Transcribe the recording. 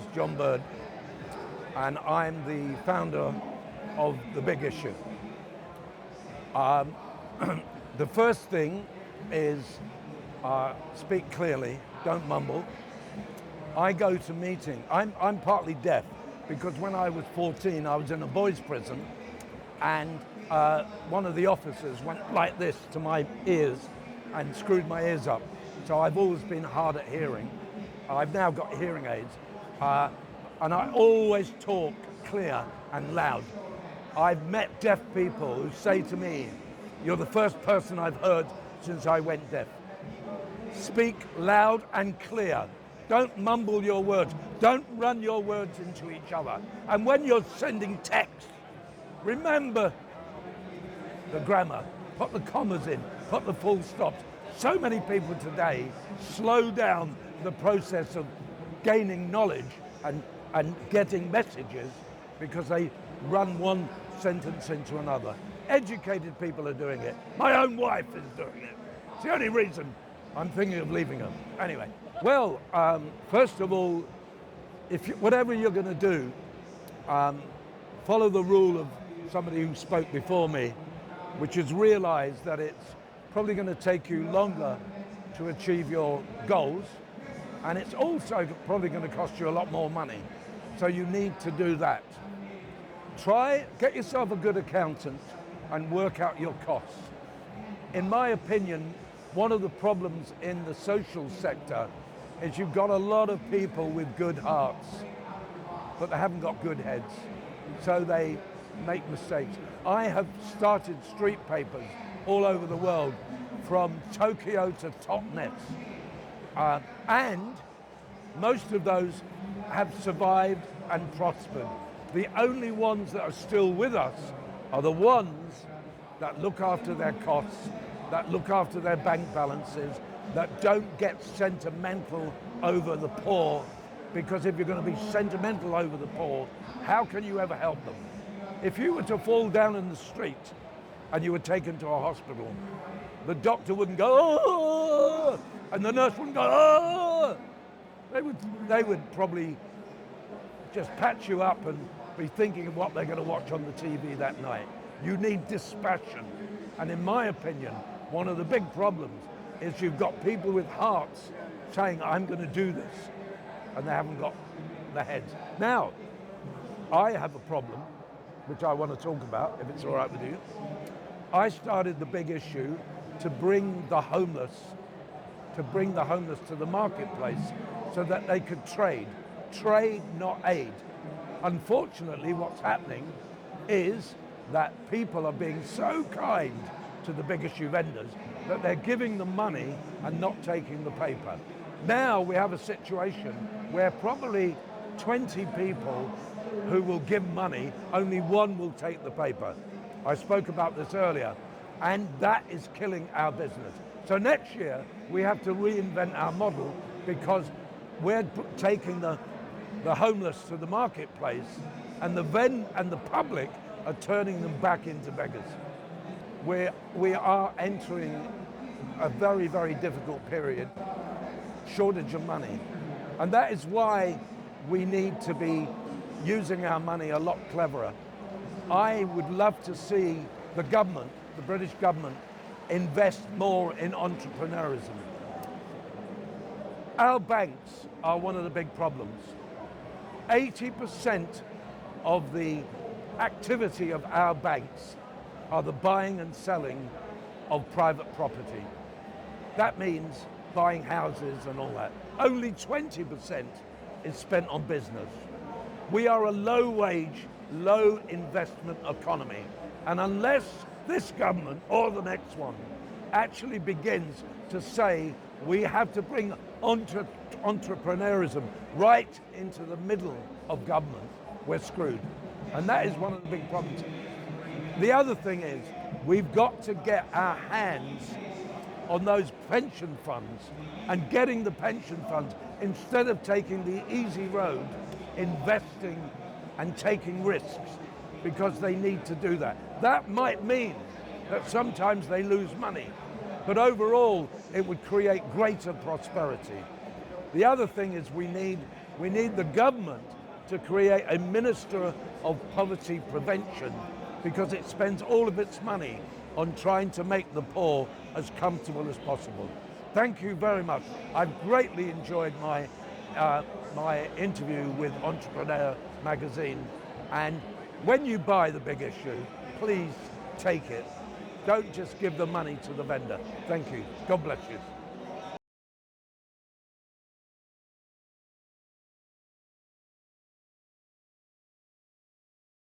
is John Bird, and I'm the founder of The Big Issue. The first thing is speak clearly, don't mumble. I go to meetings. I'm partly deaf because when I was 14, I was in a boys' prison, and one of the officers went like this to my ears and screwed my ears up. So I've always been hard at hearing. I've now got hearing aids, and I always talk clear and loud. I've met deaf people who say to me, "You're the first person I've heard since I went deaf." Speak loud and clear. Don't mumble your words. Don't run your words into each other. And when you're sending text, remember the grammar. Put the commas in, put the full stops. So many people today slow down the process of gaining knowledge and getting messages because they run one sentence into another. Educated people are doing it. My own wife is doing it. It's the only reason I'm thinking of leaving her. Anyway, well, first of all, whatever you're going to do, follow the rule of somebody who spoke before me, which is realize that it's probably going to take you longer to achieve your goals, and it's also probably going to cost you a lot more money. So you need to do that. Get yourself a good accountant and work out your costs. In my opinion, one of the problems in the social sector is you've got a lot of people with good hearts, but they haven't got good heads, so they make mistakes. I have started street papers all over the world, from Tokyo to Totnes, and most of those have survived and prospered. The only ones that are still with us are the ones that look after their costs, that look after their bank balances, that don't get sentimental over the poor, because if you're going to be sentimental over the poor, how can you ever help them? If you were to fall down in the street and you were taken to a hospital, the doctor wouldn't go, "Oh!" and the nurse wouldn't go, "Oh!" They would probably just patch you up and be thinking of what they're going to watch on the TV that night. You need dispassion. And in my opinion, one of the big problems is you've got people with hearts saying, "I'm going to do this," and they haven't got the heads. Now, I have a problem, which I want to talk about, if it's all right with you. I started The Big Issue to bring the homeless to the marketplace so that they could trade, not aid. Unfortunately, what's happening is that people are being so kind to the Big Issue vendors that they're giving them money and not taking the paper. Now we have a situation where probably 20 people who will give money, only one will take the paper. I spoke about this earlier, and that is killing our business. So next year, we have to reinvent our model, because we're taking the homeless to the marketplace, and the public are turning them back into beggars. We are entering a very, very difficult period, shortage of money. And that is why we need to be using our money a lot cleverer. I would love to see the government, the British government, invest more in entrepreneurism. Our banks are one of the big problems. 80% of the activity of our banks are the buying and selling of private property. That means buying houses and all that. Only 20% is spent on business. We are a low-wage, low-investment economy, and unless this government or the next one actually begins to say we have to bring entrepreneurism right into the middle of government, we're screwed. And that is one of the big problems. The other thing is, we've got to get our hands on those pension funds, and getting the pension funds, instead of taking the easy road, investing and taking risks, because they need to do that. That might mean that sometimes they lose money, but overall it would create greater prosperity. The other thing is we need the government to create a minister of poverty prevention, because it spends all of its money on trying to make the poor as comfortable as possible. Thank you very much. I've greatly enjoyed my interview with Entrepreneur magazine, and when you buy The Big Issue, please take it. Don't just give the money to the vendor. Thank you. God bless you.